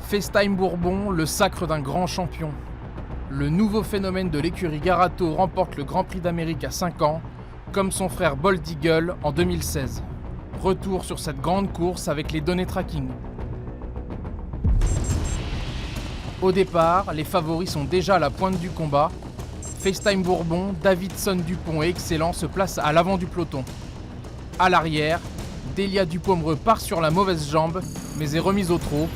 FaceTime Bourbon, le sacre d'un grand champion. Le nouveau phénomène de l'écurie Garato remporte le Grand Prix d'Amérique à 5 ans, comme son frère Bold Eagle en 2016. Retour sur cette grande course avec les données tracking. Au départ, les favoris sont déjà à la pointe du combat. FaceTime Bourbon, Davidson Dupont et Excellent se placent à l'avant du peloton. À l'arrière, Delia Dupomereux part sur la mauvaise jambe, mais est remise au trot.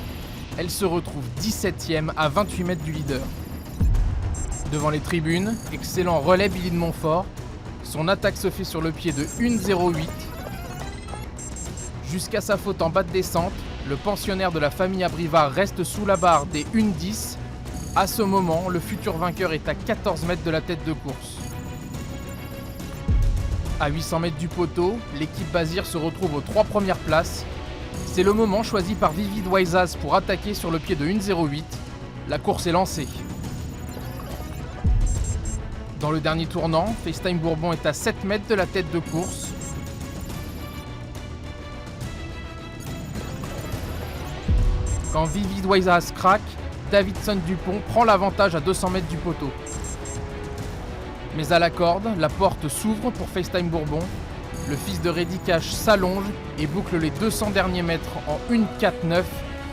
Elle se retrouve 17ème à 28 mètres du leader. Devant les tribunes, Excellent relève Billy de Montfort. Son attaque se fait sur le pied de 1,08. Jusqu'à sa faute en bas de descente, le pensionnaire de la famille Abrivard reste sous la barre des 1,10. À ce moment, le futur vainqueur est à 14 mètres de la tête de course. À 800 mètres du poteau, l'équipe Bazir se retrouve aux 3 premières places. C'est le moment choisi par Vivid Waisaz pour attaquer sur le pied de 1,08. La course est lancée. Dans le dernier tournant, FaceTime Bourbon est à 7 mètres de la tête de course. Quand Vivid Waisaz craque, Davidson Dupont prend l'avantage à 200 mètres du poteau. Mais à la corde, la porte s'ouvre pour FaceTime Bourbon. Le fils de Reddy Cash s'allonge et boucle les 200 derniers mètres en 1,49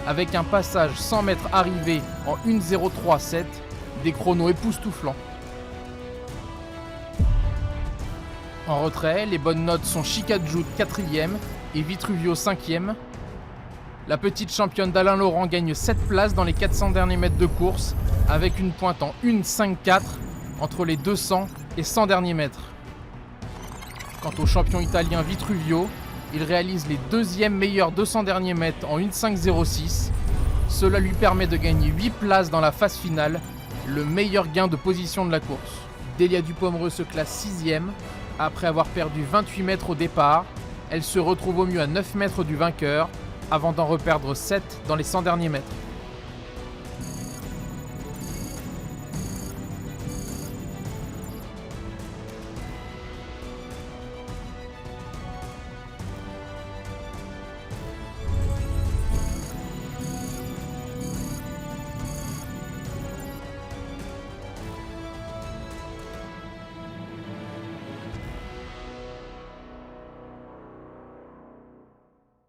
avec un passage 100 mètres arrivé en 1,037, des chronos époustouflants. En retrait, les bonnes notes sont Chicadjout 4e et Vitruvio 5e. La petite championne d'Alain Laurent gagne 7 places dans les 400 derniers mètres de course avec une pointe en 1,54 entre les 200 et 100 derniers mètres. Quant au champion italien Vitruvio, il réalise les deuxièmes meilleurs 200 derniers mètres en 1,506. Cela lui permet de gagner 8 places dans la phase finale, le meilleur gain de position de la course. Delia Dupomereux se classe 6e. Après avoir perdu 28 mètres au départ, elle se retrouve au mieux à 9 mètres du vainqueur, avant d'en reperdre 7 dans les 100 derniers mètres.